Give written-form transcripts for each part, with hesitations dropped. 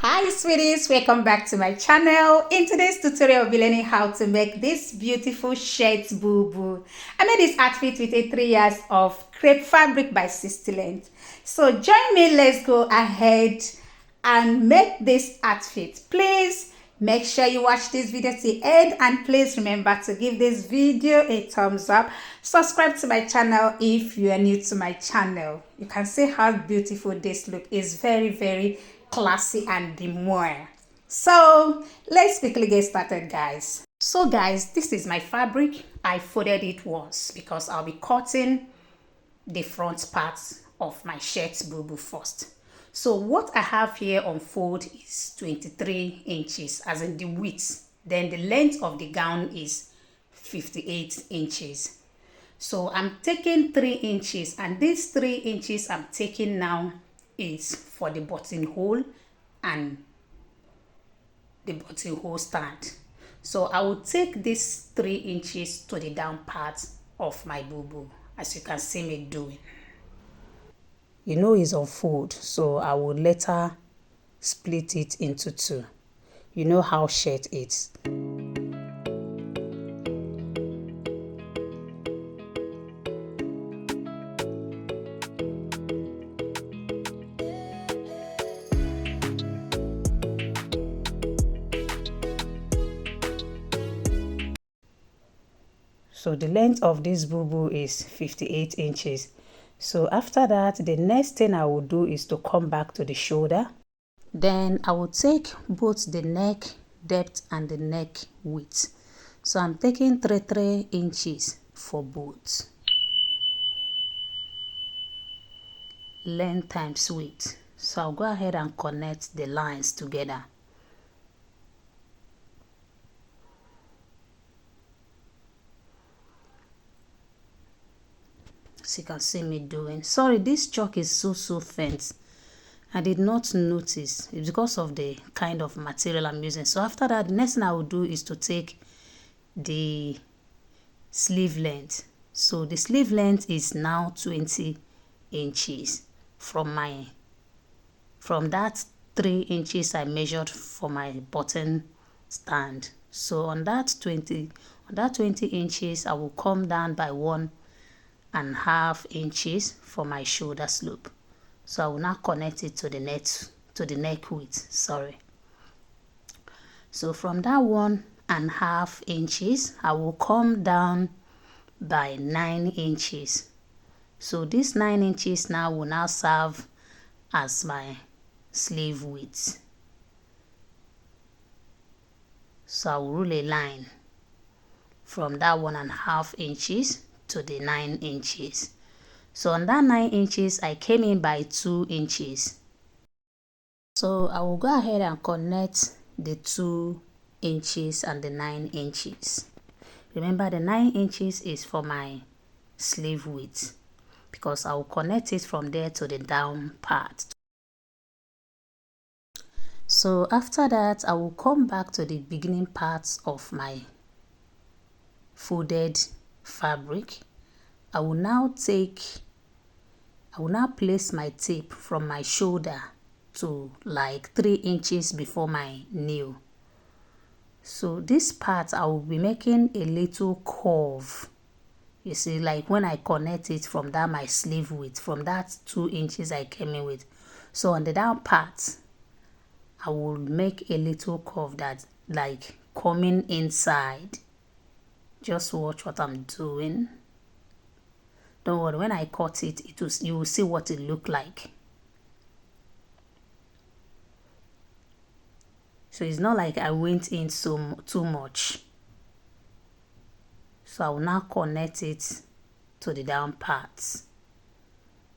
Hi sweeties, welcome back to my channel. In today's tutorial, we'll be learning how to make this beautiful shirt boo. I made this outfit with a 3 years of crepe fabric by 60 length. So join me, let's go ahead and make this outfit. Please make sure you watch this video to the end, and please remember to give this video a thumbs up. Subscribe to my channel if you are new to my channel. You can see how beautiful this look is. Very classy and demure. So let's quickly get started, guys. So guys, this is my fabric. I folded it once because I'll be cutting the front part of my shirt boo first. So what I have here on fold is 23 inches as in the width. Then the length of the gown is 58 inches. So I'm taking 3 inches, and these 3 inches I'm taking now is for the buttonhole and the buttonhole stand. So I will take these 3 inches to the down part of my boo, as you can see me doing. You know it's on fold, so I will later split it into two. You know how shirt is. So the length of this boo is 58 inches. So after that, the next thing I will do is to come back to the shoulder. Then I will take both the neck depth and the neck width. So I'm taking 3 inches for both. Length times width. So I'll go ahead and connect the lines together. As you can see me doing. Sorry, this chalk is so faint. I did not notice. It's because of the kind of material I'm using. So after that, the next thing I will do is to take the sleeve length. So the sleeve length is now 20 inches from that 3 inches I measured for my button stand. So on that 20 inches, I will come down by 1.5 inches for my shoulder slope. So I will now connect it to the neck width. Sorry. So from that 1.5 inches, I will come down by 9 inches. So this 9 inches now will now serve as my sleeve width. So I will rule a line from that 1.5 inches to the 9 inches. So on that 9 inches, I came in by 2 inches. So I will go ahead and connect the 2 inches and the 9 inches. Remember, the 9 inches is for my sleeve width, because I will connect it from there to the down part. So after that, I will come back to the beginning parts of my folded fabric. I will now place my tape from my shoulder to like 3 inches before my nail. So this part I will be making a little curve. You see, like when I connect it from that my sleeve width, from that 2 inches I came in with. So on the down part, I will make a little curve that's like coming inside. Just watch what I'm doing. Don't worry, when I cut it, you will see what it look like. So it's not like I went in too much. So I will now connect it to the down parts.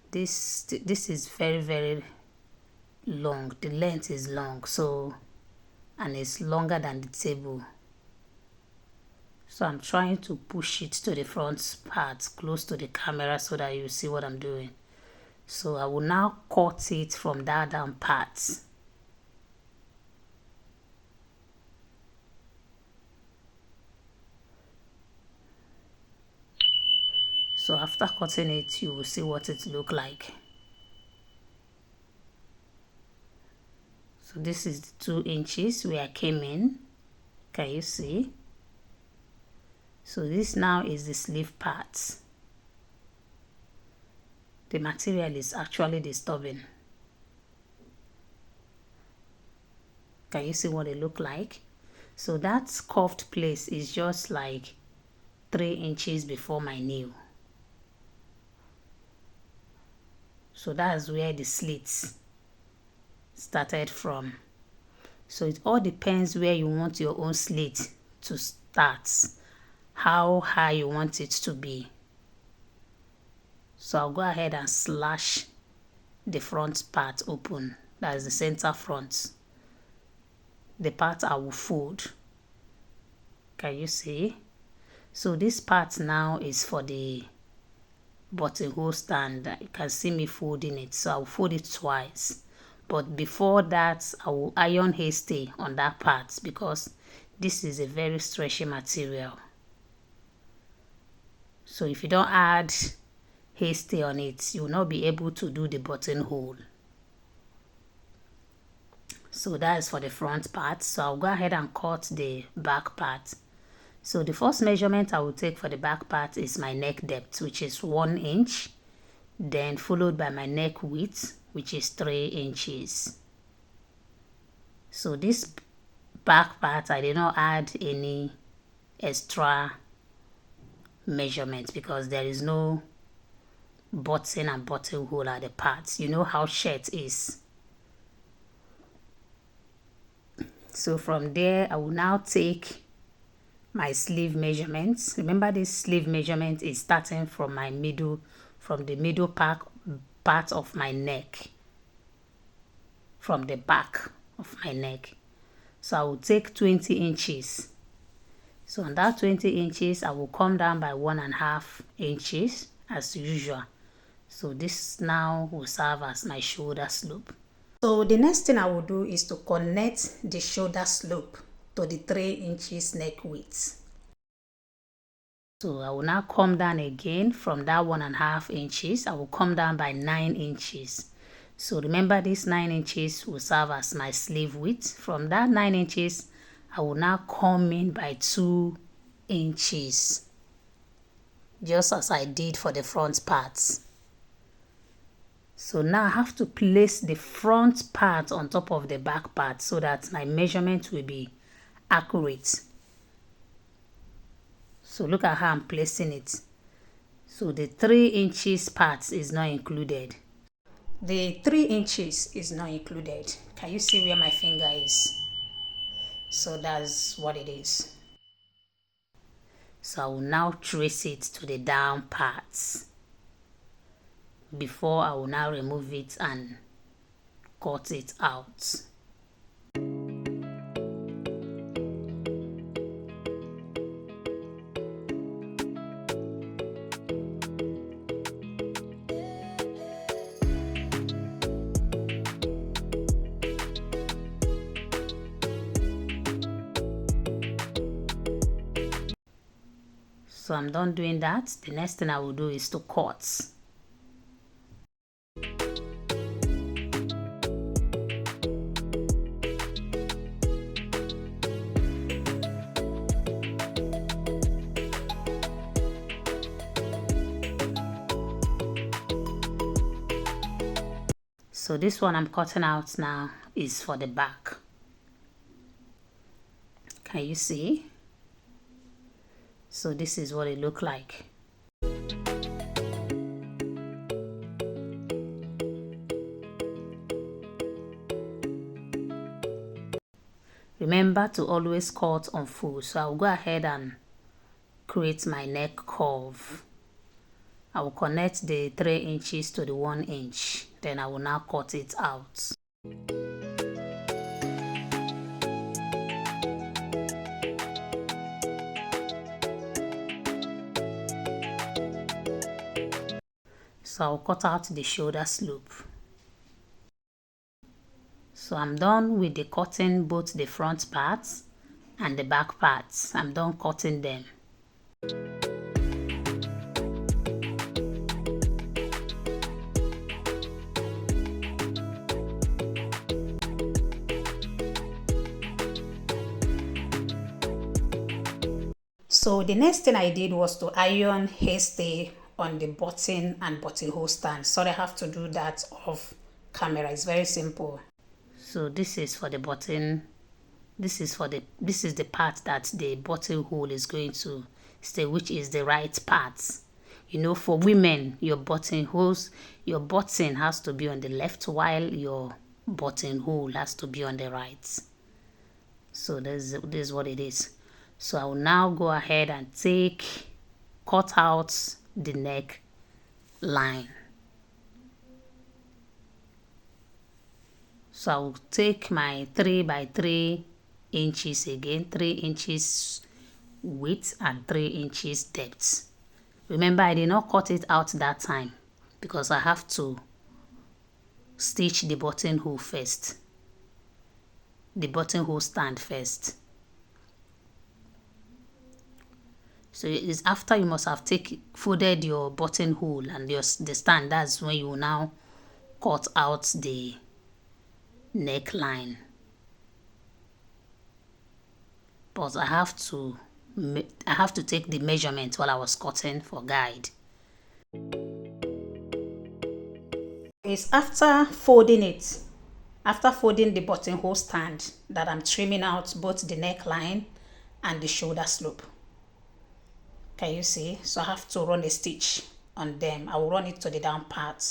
This is very long. The length is long, so, and it's longer than the table. So I'm trying to push it to the front part close to the camera so that you see what I'm doing. So I will now cut it from that down part. So after cutting it, you will see what it look like. So this is the 2 inches where I came in. Can you see? So this now is the sleeve part. The material is actually disturbing. Can you see what it look like? So that cuffed place is just like 3 inches before my nail. So that's where the slits started from. So it all depends where you want your own slit to start, how high you want it to be. So I'll go ahead and slash the front part open. That is the center front. The part I will fold. Can you see? So this part now is for the buttonhole stand. You can see me folding it. So I'll fold it twice. But before that, I will iron hasty on that part because this is a very stretchy material. So if you don't add hasty on it, you will not be able to do the buttonhole. So that is for the front part. So I'll go ahead and cut the back part. So the first measurement I will take for the back part is my neck depth, which is 1 inch, then followed by my neck width, which is 3 inches. So this back part, I did not add any extra measurement because there is no button and buttonhole at the parts. You know how shirt is. So from there, I will now take my sleeve measurements. Remember, this sleeve measurement is starting from my middle, from the middle part of my neck, from the back of my neck. So I will take 20 inches. So on that 20 inches, I will come down by 1.5 inches as usual. So this now will serve as my shoulder slope. So the next thing I will do is to connect the shoulder slope to the 3 inches neck width. So I will now come down again from that 1.5 inches. I will come down by 9 inches. So remember, this 9 inches will serve as my sleeve width. From that 9 inches, I will now come in by 2 inches, just as I did for the front parts. So now I have to place the front part on top of the back part so that my measurement will be accurate. So look at how I'm placing it. So the 3 inches part is not included. The 3 inches is not included. Can you see where my finger is? So that's what it is. So I will now trace it to the down parts before I will now remove it and cut it out. So I'm done doing that. The next thing I will do is to cut. So this one I'm cutting out now is for the back. Can you see? So this is what it looked like. Remember to always cut on full. So I'll go ahead and create my neck curve. I will connect the 3 inches to the 1 inch. Then I will now cut it out. So I'll cut out the shoulder slope. So I'm done with the cutting both the front parts and the back parts. I'm done cutting them. So the next thing I did was to iron hairstay on the button and buttonhole stand. Sorry, I have to do that off camera. It's very simple. So this is for the button. This is the part that the buttonhole is going to stay, which is the right part. You know, for women, your button has to be on the left, while your buttonhole has to be on the right. So this is what it is. So I will now go ahead and cut out the neck line. So I will take my 3 by 3 inches again, 3 inches width and 3 inches depth. Remember, I did not cut it out that time because I have to stitch the buttonhole first, the buttonhole stand first. So it's after you must have folded your buttonhole and the stand. That's when you will now cut out the neckline. But I have to take the measurement while I was cutting for guide. It's after folding the buttonhole stand, that I'm trimming out both the neckline and the shoulder slope. Can you see? So I have to run a stitch on them. I will run it to the down part.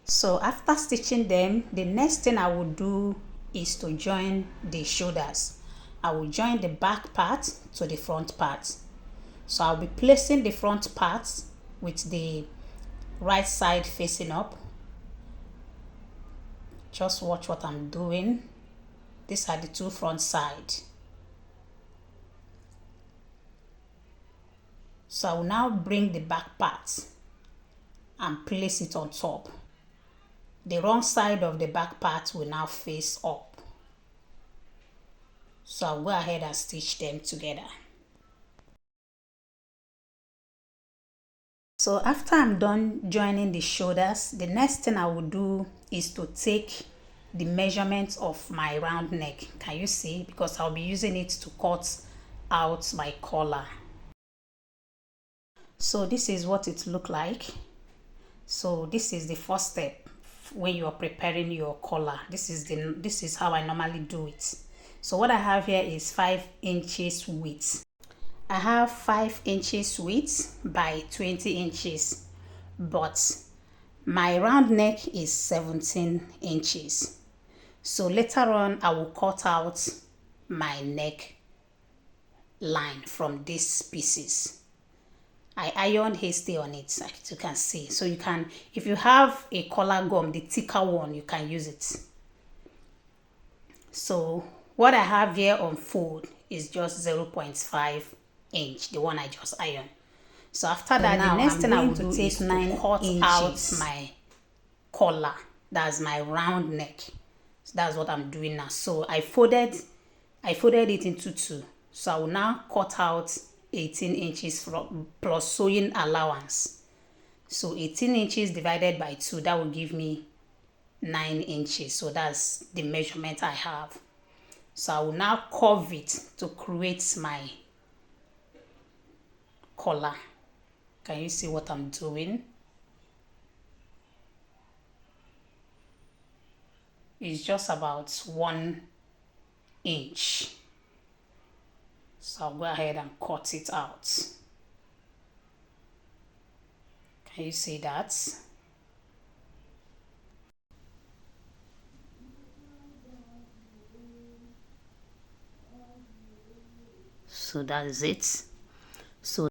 So after stitching them, the next thing I will do is to join the shoulders. I will join the back part to the front part. So I'll be placing the front part with the right side facing up. Just watch what I'm doing. These are the two front sides. So I will now bring the back part and place it on top. The wrong side of the back part will now face up. So I'll go ahead and stitch them together. So after I'm done joining the shoulders, the next thing I will do is to take the measurement of my round neck. Can you see? Because I'll be using it to cut out my collar. So this is what it looks like. So this is the first step when you are preparing your collar. This is how I normally do it. So what I have here is 5 inches width. I have 5 inches width by 20 inches, but my round neck is 17 inches. So later on I will cut out my neck line from these pieces. I ironed hasty on it, like you can see. So you can, if you have a collar gum, the thicker one, you can use it. So what I have here on fold is just 0.5 inch, the one I just ironed. So after that, the next thing I will do is to cut out my collar. That's my round neck. So that's what I'm doing now. So I folded it into two. So I will now cut out 18 inches plus sewing allowance. So 18 inches divided by 2, that will give me 9 inches. So that's the measurement I have. So I will now curve it to create my collar. Can you see what I'm doing? It's just about 1 inch. So I'll go ahead and cut it out. Can you see that? So that is it. So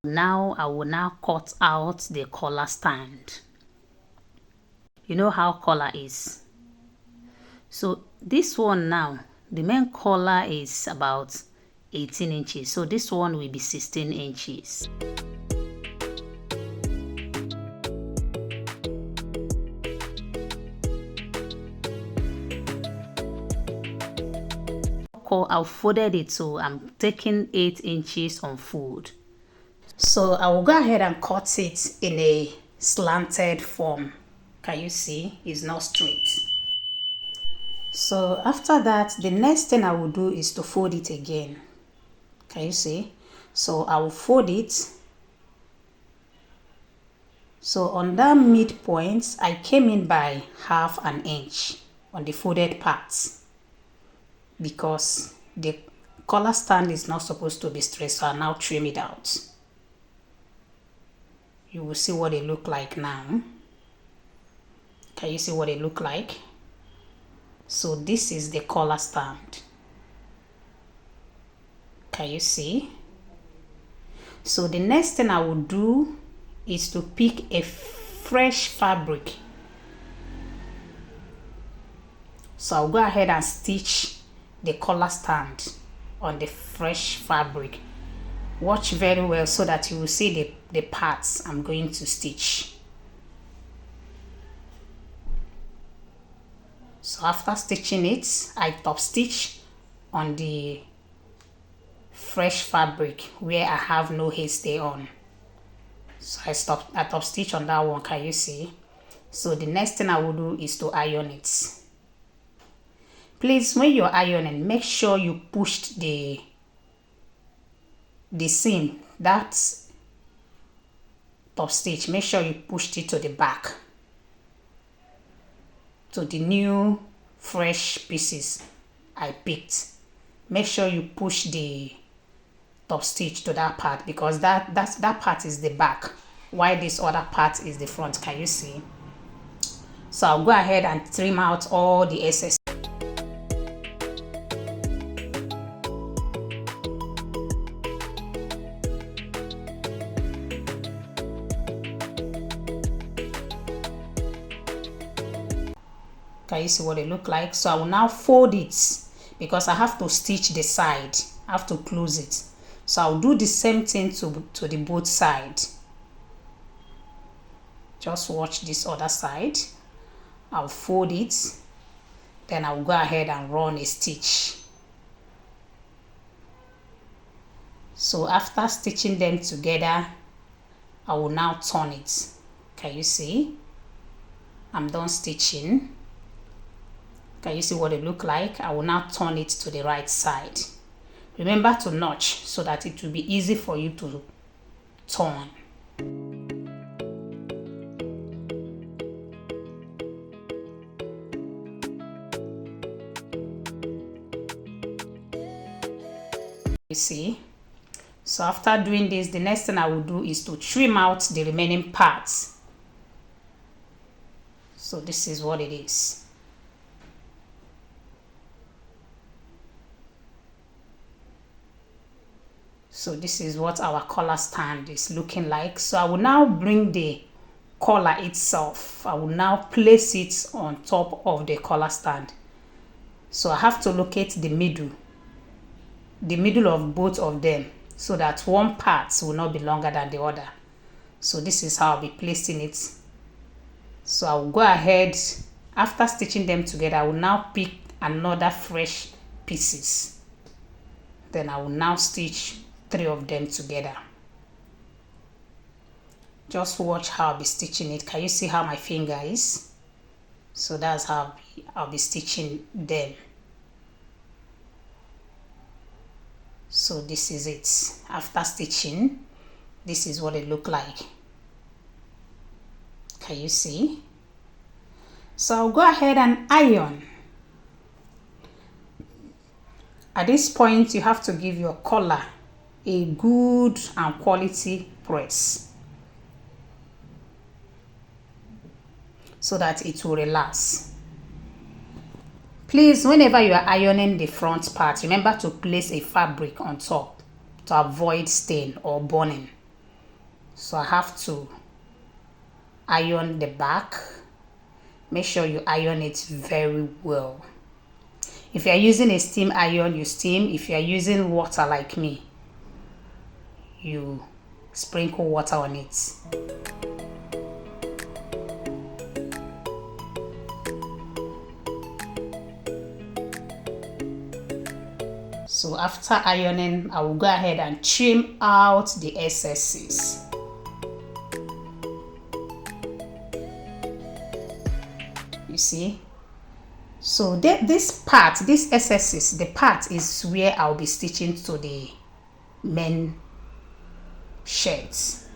now I will now cut out the collar stand. You know how collar is. So this one now, the main collar is about 18 inches. So this one will be 16 inches. I've folded it, so I'm taking 8 inches on fold. So I will go ahead and cut it in a slanted form. Can you see? It's not straight. So after that, the next thing I will do is to fold it again. Can you see? So I will fold it. So on that midpoint, I came in by 1/2 inch on the folded parts because the collar stand is not supposed to be straight, so I'll now trim it out. You will see what they look like now. Can you see what they look like? So this is the collar stand. Can you see? So the next thing I will do is to pick a fresh fabric. So I'll go ahead and stitch the collar stand on the fresh fabric. Watch very well so that you will see the parts I'm going to stitch. So after stitching it, I top stitch on the fresh fabric where I have no hairstay on. So I top stitch on that one. Can you see? So the next thing I will do is to iron it. Please, when you're ironing, make sure you pushed the seam, that's top stitch, make sure you pushed it to the back, to the new fresh pieces I picked. Make sure you push the top stitch to that part because that part is the back, while this other part is the front. Can you see? So I'll go ahead and trim out all the excess. Can you see what they look like? So I will now fold it because I have to stitch the side. I have to close it. So I'll do the same thing to the both sides. Just watch this other side. I'll fold it. Then I'll go ahead and run a stitch. So after stitching them together, I will now turn it. Can you see? I'm done stitching. Can you see what it look like? I will now turn it to the right side. Remember to notch so that it will be easy for you to turn. You see? So after doing this, the next thing I will do is to trim out the remaining parts. So this is what it is. So this is what our collar stand is looking like. So I will now bring the collar itself. I will now place it on top of the collar stand. So I have to locate the middle of both of them so that one part will not be longer than the other. So this is how I'll be placing it. So I will go ahead, after stitching them together, I will now pick another fresh pieces. Then I will now stitch 3 of them together. Just watch how I'll be stitching it. Can you see how my finger is? So that's how I'll be stitching them. So this is it. After stitching, this is what it look like. Can you see? So I'll go ahead and iron. At this point, you have to give your collar a good and quality press so that it will relax. Please, whenever you are ironing the front part, remember to place a fabric on top to avoid stain or burning. So I have to iron the back. Make sure you iron it very well. If you are using a steam iron, you steam. If you are using water like me, you sprinkle water on it. So after ironing, I will go ahead and trim out the excesses. You see? So this part, this excesses, the part is where I'll be stitching to the main shirts,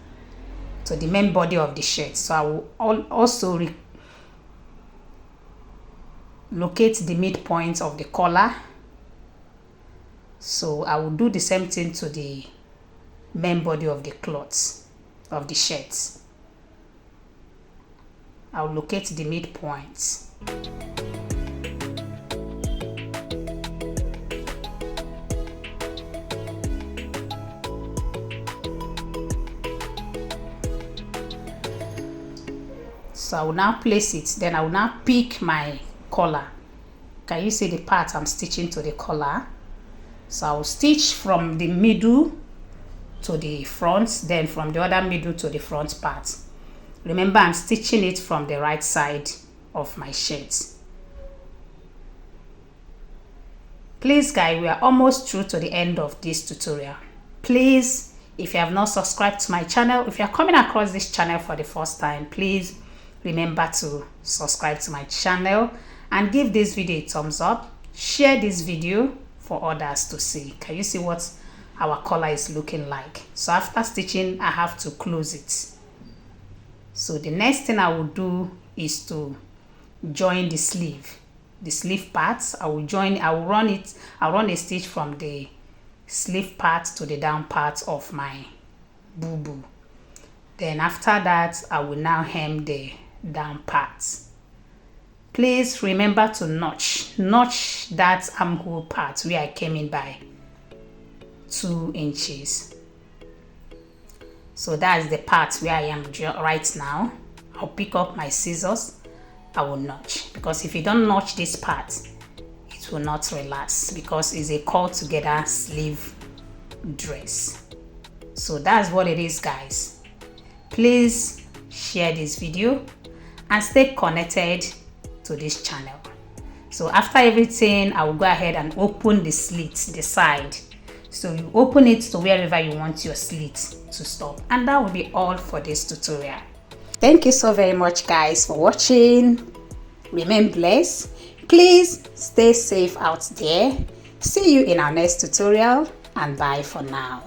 to the main body of the shirt. So I will also locate the midpoint of the collar. So I will do the same thing to the main body of the cloth of the shirt. I'll locate the midpoint. So I will now place it, then I will now pick my collar. Can you see the part I'm stitching to the collar? So I will stitch from the middle to the front, then from the other middle to the front part. Remember, I'm stitching it from the right side of my shirt. Please guys, we are almost through to the end of this tutorial. Please, if you have not subscribed to my channel, if you are coming across this channel for the first time, please remember to subscribe to my channel and give this video a thumbs up. Share this video for others to see. Can you see what our collar is looking like? So after stitching, I have to close it. So the next thing I will do is to join the sleeve parts. I'll run a stitch from the sleeve part to the down part of my bubu. Then after that, I will now hem the down parts. Please remember to notch that armhole part where I came in by 2 inches. So that's the part where I am right now. I'll pick up my scissors. I will notch, because if you don't notch this part, it will not relax, because it's a call together sleeve dress. So that's what it is, guys. Please share this video and stay connected to this channel. So after everything, I will go ahead and open the slit, the side. So you open it to wherever you want your slit to stop, and that will be all for this tutorial. Thank you so very much, guys, for watching. Remain blessed. Please stay safe out there. See you in our next tutorial, and bye for now.